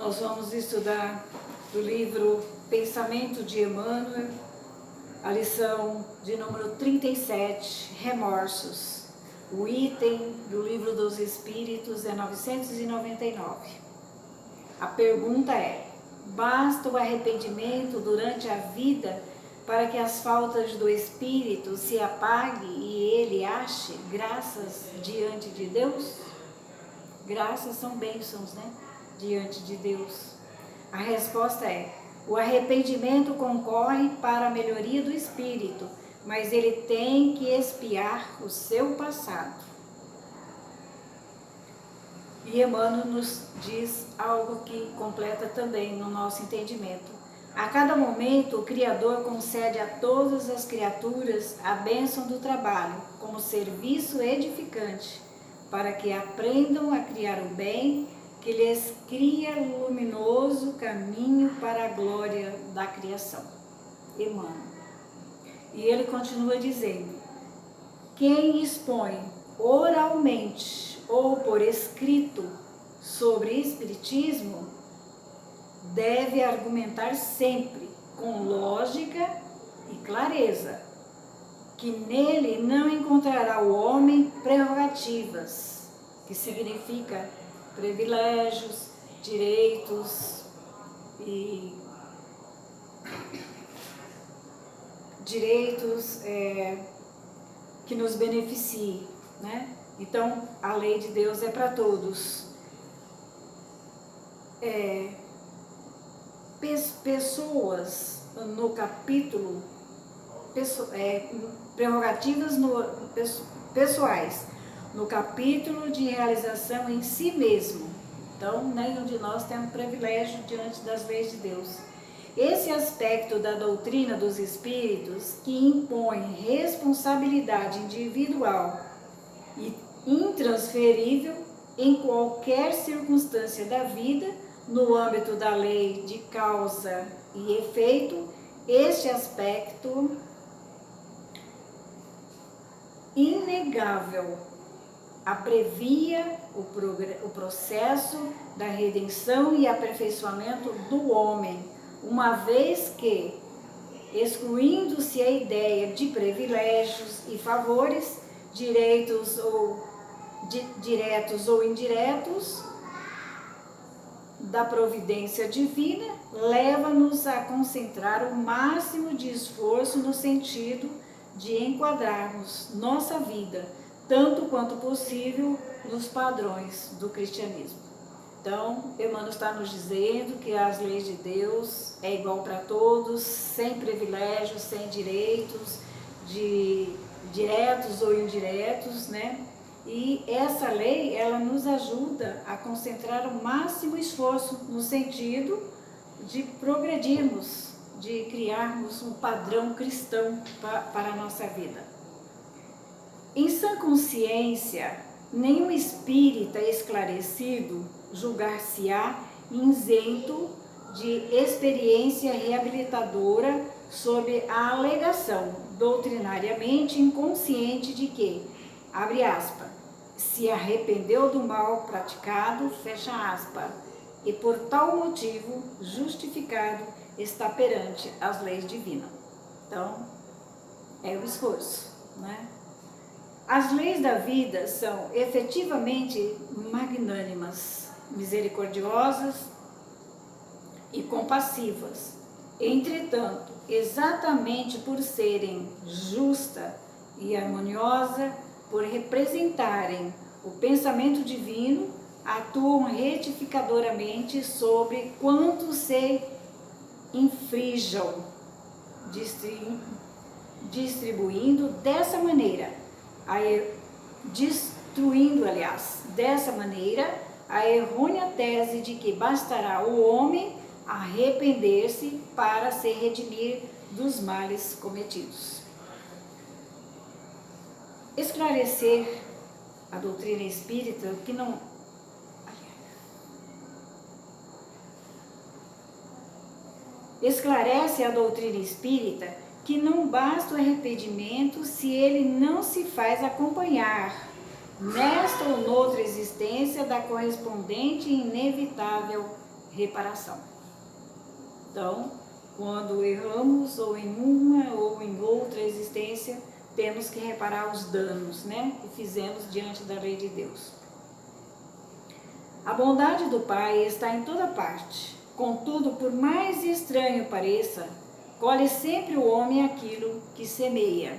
Nós vamos estudar do livro Pensamento de Emmanuel, a lição de número 37, Remorsos. O item do Livro dos Espíritos é 999. A pergunta é: basta o arrependimento durante a vida para que as faltas do Espírito se apague e ele ache graças diante de Deus? Graças são bênçãos, né? Diante de Deus. A resposta é: o arrependimento concorre para a melhoria do espírito, mas ele tem que expiar o seu passado. E Emmanuel nos diz algo que completa também no nosso entendimento. A cada momento, o Criador concede a todas as criaturas a bênção do trabalho, como serviço edificante, para que aprendam a criar o bem, que lhes cria luminoso caminho para a glória da criação. Emmanuel. E ele continua dizendo: quem expõe oralmente ou por escrito sobre espiritismo deve argumentar sempre com lógica e clareza, que nele não encontrará o homem prerrogativas, que significa privilégios, direitos e que nos beneficiem, né? Então, a lei de Deus é para todos. Pessoas no capítulo prerrogativas pessoais, no capítulo de realização em si mesmo. Então, nenhum de nós tem um privilégio diante das leis de Deus. Esse aspecto da doutrina dos espíritos, que impõe responsabilidade individual e intransferível em qualquer circunstância da vida, no âmbito da lei de causa e efeito, este aspecto inegável abrevia o processo da redenção e aperfeiçoamento do homem, uma vez que, excluindo-se a ideia de privilégios e favores, direitos diretos ou indiretos, da providência divina, leva-nos a concentrar o máximo de esforço no sentido de enquadrarmos nossa vida, tanto quanto possível, nos padrões do cristianismo. Então, Emmanuel está nos dizendo que as leis de Deus é igual para todos, sem privilégios, sem direitos, diretos ou indiretos, né? E essa lei, ela nos ajuda a concentrar o máximo esforço no sentido de progredirmos, de criarmos um padrão cristão para a nossa vida. Em sã consciência, nenhum espírita esclarecido julgar-se-á isento de experiência reabilitadora sob a alegação doutrinariamente inconsciente de que, abre aspas, se arrependeu do mal praticado, fecha aspas, e por tal motivo justificado está perante as leis divinas. Então, é o esforço, né? As leis da vida são efetivamente magnânimas, misericordiosas e compassivas. Entretanto, exatamente por serem justa e harmoniosa, por representarem o pensamento divino, atuam retificadoramente sobre quanto se infringam, destruindo dessa maneira a errônea tese de que bastará o homem arrepender-se para se redimir dos males cometidos. Esclarecer a doutrina espírita que não... Esclarece a doutrina espírita que não basta o arrependimento se ele não se faz acompanhar, nesta ou noutra existência, da correspondente e inevitável reparação. Então, quando erramos ou em uma ou em outra existência, temos que reparar os danos, né, que fizemos diante da lei de Deus. A bondade do Pai está em toda parte. Contudo, por mais estranho pareça, colhe sempre o homem aquilo que semeia.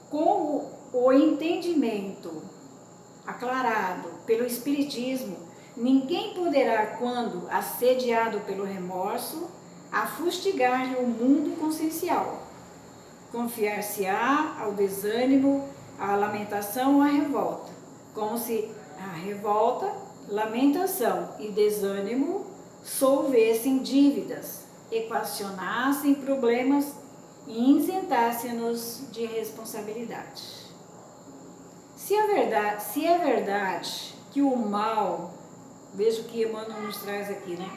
Com o entendimento aclarado pelo Espiritismo, ninguém poderá, quando assediado pelo remorso, afustigar-lhe o mundo consciencial. Confiar-se-á ao desânimo, à lamentação, à revolta, como se a revolta, lamentação e desânimo solvessem dívidas, equacionassem problemas e isentassem-nos de responsabilidade. Se é verdade que o mal, veja o que Emmanuel nos traz aqui, né?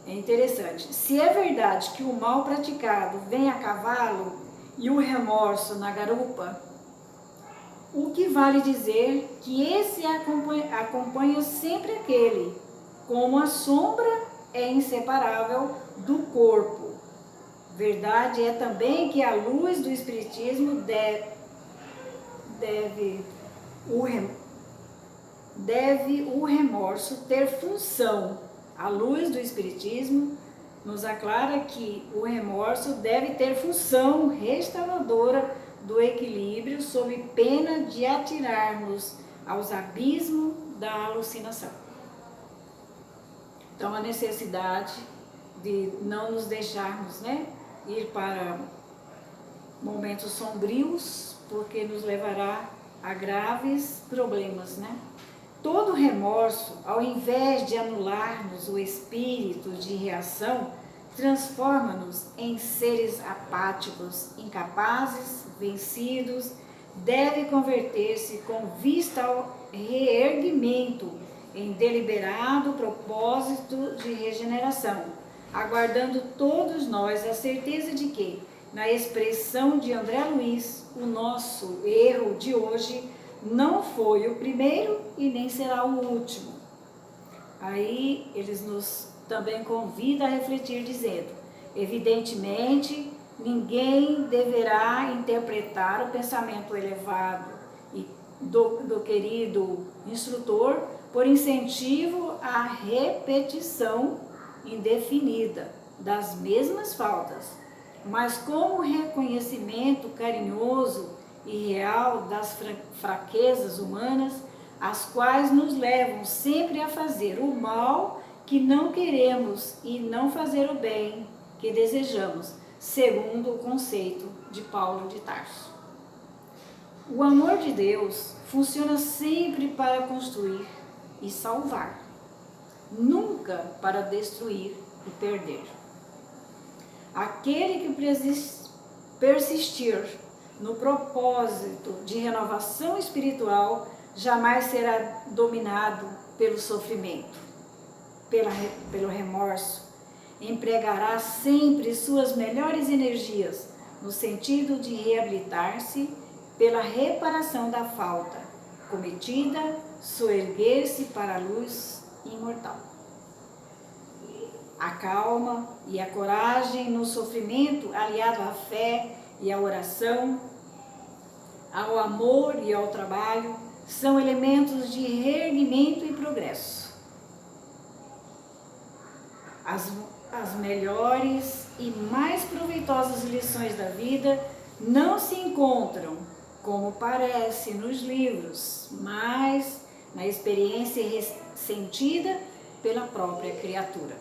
É interessante. Se é verdade que o mal praticado vem a cavalo e o remorso na garupa, o que vale dizer que esse acompanha sempre aquele, como a sombra é inseparável do corpo. Verdade é também que a luz do Espiritismo deve o remorso ter função. A luz do Espiritismo nos aclara que o remorso deve ter função restauradora do equilíbrio, sob pena de atirarmos aos abismos da alucinação. Então, a necessidade de não nos deixarmos, né, ir para momentos sombrios, porque nos levará a graves problemas, né? Todo remorso, ao invés de anular-nos o espírito de reação, transforma-nos em seres apáticos, incapazes, vencidos, deve converter-se com vista ao reerguimento em deliberado propósito de regeneração, aguardando todos nós a certeza de que, na expressão de André Luiz, o nosso erro de hoje não foi o primeiro e nem será o último. Aí eles nos também convidam a refletir dizendo, evidentemente, ninguém deverá interpretar o pensamento elevado e do querido instrutor por incentivo à repetição indefinida das mesmas faltas, mas como reconhecimento carinhoso e real das fraquezas humanas, as quais nos levam sempre a fazer o mal que não queremos e não fazer o bem que desejamos, segundo o conceito de Paulo de Tarso. O amor de Deus funciona sempre para construir e salvar, nunca para destruir e perder. Aquele que persistir no propósito de renovação espiritual jamais será dominado pelo sofrimento, pelo remorso. Empregará sempre suas melhores energias no sentido de reabilitar-se pela reparação da falta cometida, soerguer-se para a luz imortal. A calma e a coragem no sofrimento, aliado à fé e à oração, ao amor e ao trabalho, são elementos de reerguimento e progresso. As melhores e mais proveitosas lições da vida não se encontram, como parece, nos livros, mas na experiência sentida pela própria criatura.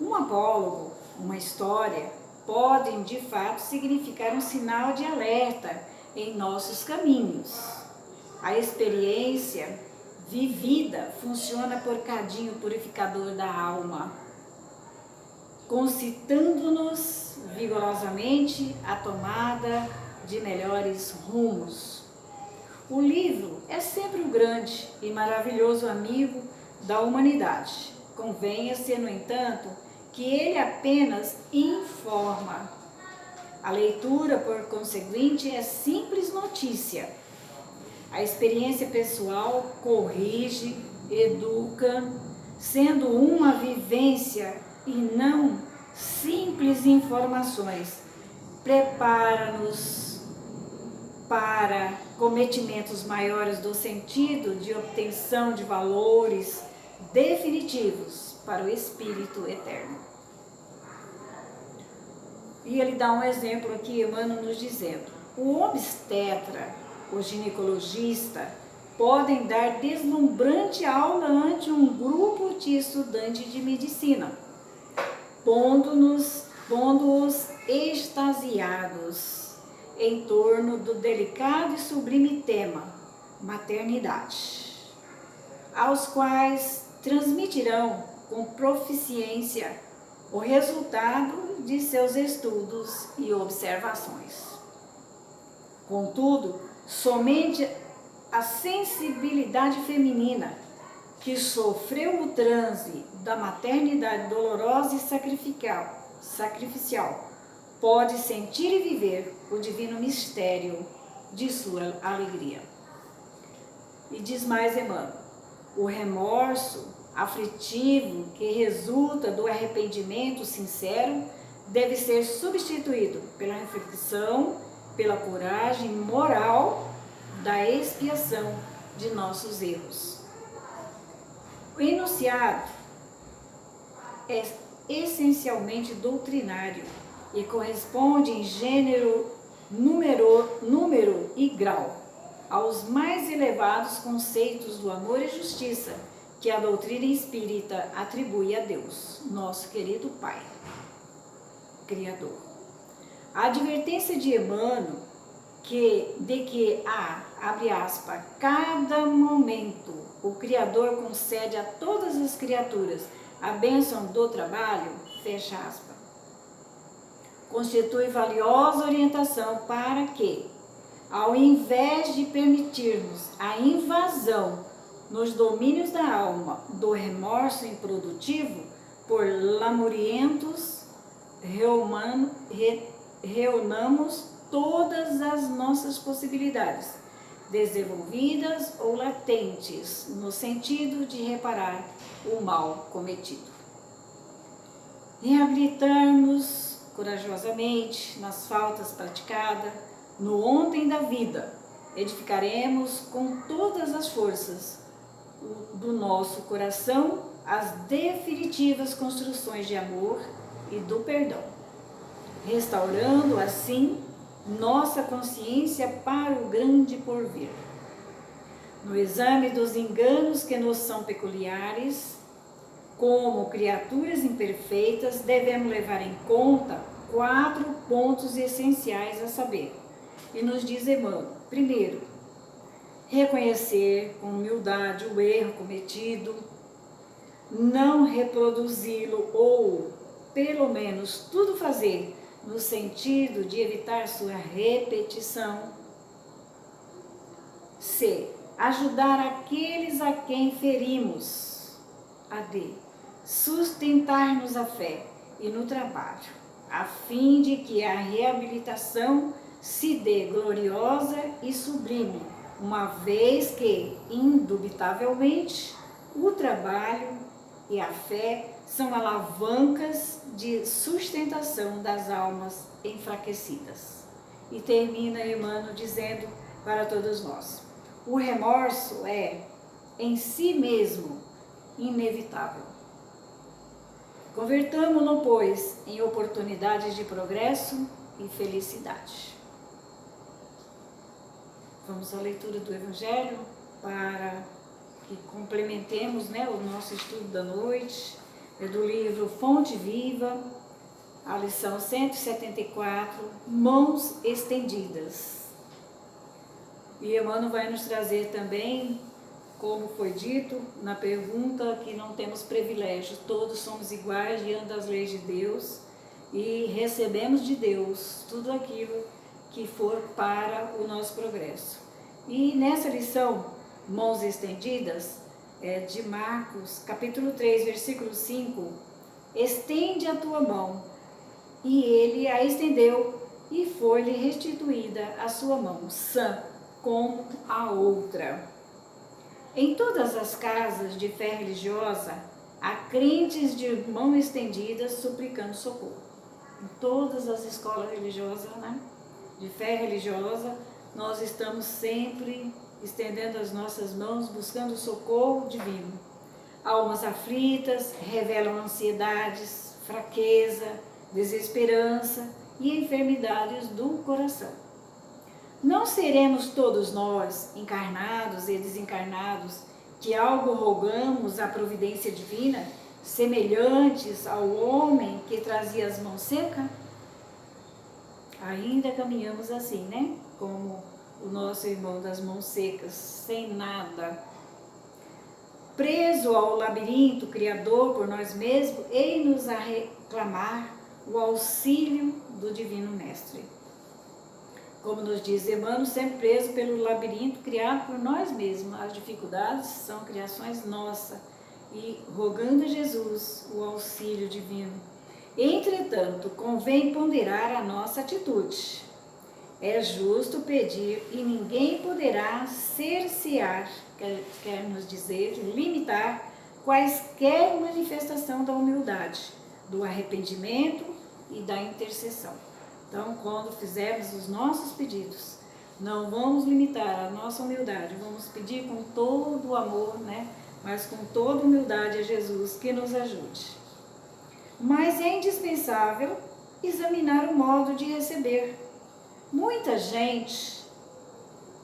Um apólogo, uma história, podem de fato significar um sinal de alerta em nossos caminhos. A experiência vivida funciona por cadinho purificador da alma, concitando-nos vigorosamente a tomada de melhores rumos. O livro é sempre um grande e maravilhoso amigo da humanidade. Convenha-se, no entanto, que ele apenas informa. A leitura, por conseguinte, é simples notícia. A experiência pessoal corrige, educa, sendo uma vivência e não simples informações, prepara-nos para cometimentos maiores do sentido de obtenção de valores definitivos para o Espírito eterno. E ele dá um exemplo aqui, Emmanuel, nos dizendo: o obstetra, o ginecologista, podem dar deslumbrante aula ante um grupo de estudantes de medicina, pondo-os extasiados em torno do delicado e sublime tema, maternidade, aos quais transmitirão com proficiência o resultado de seus estudos e observações. Contudo, somente a sensibilidade feminina que sofreu o transe da maternidade dolorosa e sacrificial pode sentir e viver o divino mistério de sua alegria. E diz mais Emmanuel: o remorso aflitivo que resulta do arrependimento sincero deve ser substituído pela reflexão, pela coragem moral da expiação de nossos erros. O enunciado é essencialmente doutrinário e corresponde em gênero, número e grau aos mais elevados conceitos do amor e justiça que a doutrina espírita atribui a Deus, nosso querido Pai, Criador. A advertência de Emmanuel de que abre aspas, cada momento o Criador concede a todas as criaturas a bênção do trabalho, fecha aspas, constitui valiosa orientação para que, ao invés de permitirmos a invasão nos domínios da alma do remorso improdutivo por lamurientos, reunamos todas as nossas possibilidades, desenvolvidas ou latentes, no sentido de reparar o mal cometido. Reabilitarmos corajosamente nas faltas praticadas, no ontem da vida, edificaremos com todas as forças do nosso coração as definitivas construções de amor e do perdão, restaurando assim nossa consciência para o grande porvir. No exame dos enganos que nos são peculiares, como criaturas imperfeitas, devemos levar em conta 4 pontos essenciais a saber. E nos diz Emmanuel: primeiro, reconhecer com humildade o erro cometido, não reproduzi-lo ou, pelo menos, tudo fazer no sentido de evitar sua repetição. C. Ajudar aqueles a quem ferimos. A D. Sustentar-nos a fé e no trabalho, a fim de que a reabilitação se dê gloriosa e sublime, uma vez que, indubitavelmente, o trabalho e a fé são alavancas de sustentação das almas enfraquecidas. E termina Emmanuel dizendo para todos nós: o remorso é, em si mesmo, inevitável. Convertamo-lo, pois, em oportunidades de progresso e felicidade. Vamos à leitura do Evangelho para que complementemos, o nosso estudo da noite. É do livro Fonte Viva, a lição 174, Mãos Estendidas. E Emmanuel vai nos trazer também, como foi dito na pergunta, que não temos privilégio, todos somos iguais diante das leis de Deus e recebemos de Deus tudo aquilo que for para o nosso progresso. E nessa lição, Mãos Estendidas, de Marcos, capítulo 3, versículo 5, estende a tua mão. E ele a estendeu e foi-lhe restituída a sua mão, sã como a outra. Em todas as casas de fé religiosa, Há crentes de mão estendida suplicando socorro. Em todas as escolas religiosas, né, de fé religiosa, nós estamos sempre estendendo as nossas mãos, buscando socorro divino. Almas aflitas revelam ansiedades, fraqueza, desesperança e enfermidades do coração. Não seremos todos nós, encarnados e desencarnados, que algo rogamos à providência divina, semelhantes ao homem que trazia as mãos secas? Ainda caminhamos assim, né? Como o nosso irmão das mãos secas, sem nada. Preso ao labirinto criador por nós mesmos, eis-nos a reclamar o auxílio do Divino Mestre. Como nos diz Emmanuel, sempre preso pelo labirinto criado por nós mesmos. As dificuldades são criações nossas. E rogando a Jesus o auxílio divino. Entretanto, convém ponderar a nossa atitude. É justo pedir e ninguém poderá cercear, quer nos dizer, limitar quaisquer manifestação da humildade, do arrependimento e da intercessão. Então, quando fizermos os nossos pedidos, não vamos limitar a nossa humildade, vamos pedir com todo o amor, né? Mas com toda humildade a Jesus que nos ajude. Mas é indispensável examinar o modo de receber. Muita gente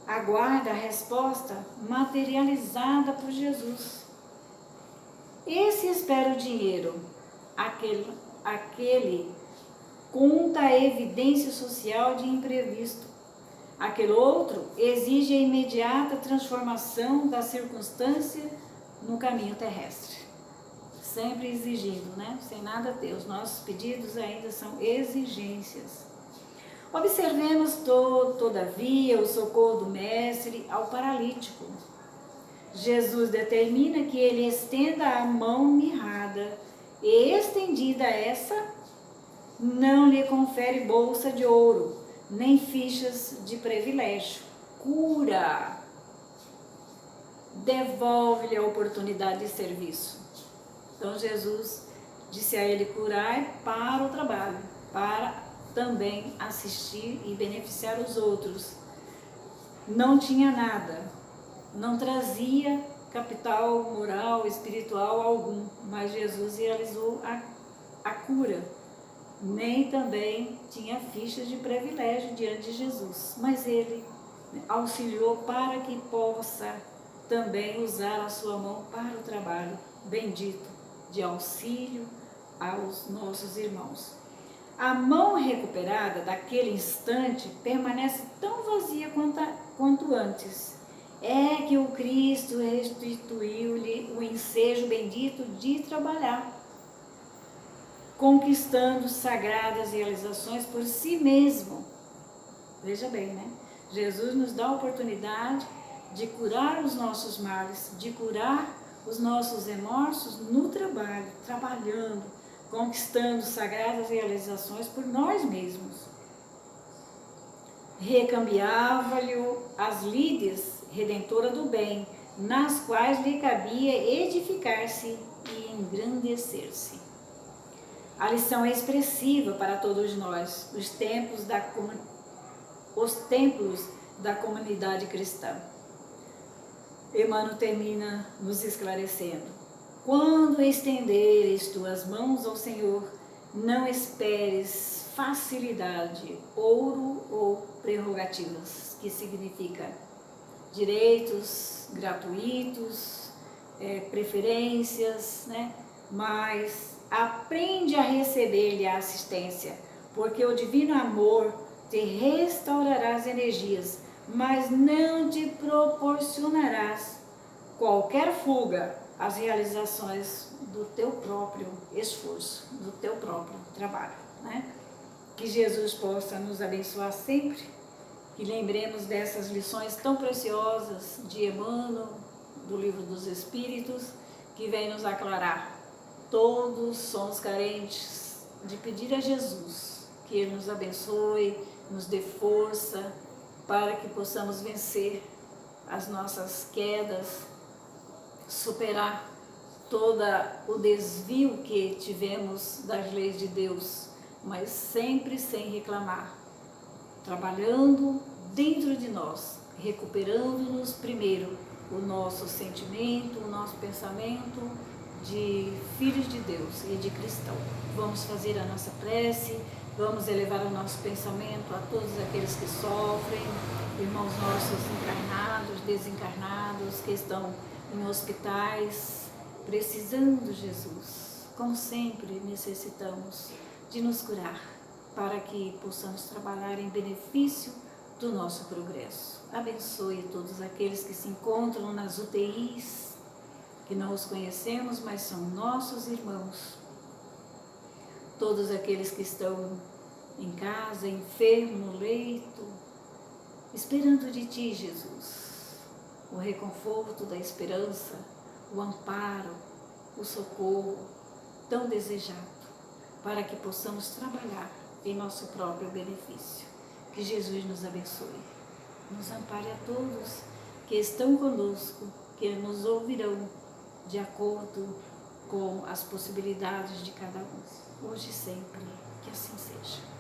aguarda a resposta materializada por Jesus. Esse espera o dinheiro, aquele conta a evidência social de imprevisto. Aquele outro exige a imediata transformação da circunstância no caminho terrestre. Sempre exigindo, né? Sem nada ter. Os nossos pedidos ainda são exigências. Observemos, todavia, o socorro do Mestre ao paralítico. Jesus determina que ele estenda a mão mirrada, e estendida essa, não lhe confere bolsa de ouro, nem fichas de privilégio. Cura. Devolve-lhe a oportunidade de serviço. Então Jesus disse a ele: curai para o trabalho, para também assistir e beneficiar os outros. Não tinha nada, não trazia capital moral, espiritual algum, mas Jesus realizou a cura. Nem também tinha fichas de privilégio diante de Jesus, mas ele auxiliou para que possa também usar a sua mão para o trabalho bendito de auxílio aos nossos irmãos. A mão recuperada daquele instante permanece tão vazia quanto antes. É que o Cristo restituiu-lhe o ensejo bendito de trabalhar, conquistando sagradas realizações por si mesmo. Veja bem, né? Jesus nos dá a oportunidade de curar os nossos males, de curar os nossos remorsos no trabalho, trabalhando, conquistando sagradas realizações por nós mesmos. Recambiava-lhe as lides redentora do bem, nas quais lhe cabia edificar-se e engrandecer-se. A lição é expressiva para todos nós, os templos da comunidade cristã. Emmanuel termina nos esclarecendo: quando estenderes tuas mãos ao Senhor, não esperes facilidade, ouro ou prerrogativas, que significa direitos gratuitos, preferências, né? Mas aprende a receber-lhe a assistência, porque o divino amor te restaurará as energias, mas não te proporcionarás qualquer fuga às realizações do teu próprio esforço, do teu próprio trabalho, né? Que Jesus possa nos abençoar sempre, que lembremos dessas lições tão preciosas de Emmanuel, do Livro dos Espíritos, que vem nos aclarar. Todos somos carentes de pedir a Jesus que Ele nos abençoe, nos dê força para que possamos vencer as nossas quedas, superar todo o desvio que tivemos das leis de Deus, mas sempre sem reclamar, trabalhando dentro de nós, recuperando-nos primeiro o nosso sentimento, o nosso pensamento de filhos de Deus e de cristão. Vamos fazer a nossa prece, vamos elevar o nosso pensamento a todos aqueles que sofrem, irmãos nossos encarnados, desencarnados, que estão em hospitais, precisando de Jesus. Como sempre, necessitamos de nos curar, para que possamos trabalhar em benefício do nosso progresso. Abençoe todos aqueles que se encontram nas UTIs, que não os conhecemos, mas são nossos irmãos. Todos aqueles que estão em casa, enfermos, no leito, esperando de Ti, Jesus, o reconforto da esperança, o amparo, o socorro tão desejado, para que possamos trabalhar em nosso próprio benefício. Que Jesus nos abençoe, nos ampare a todos que estão conosco, que nos ouvirão de acordo com as possibilidades de cada um, hoje e sempre, que assim seja.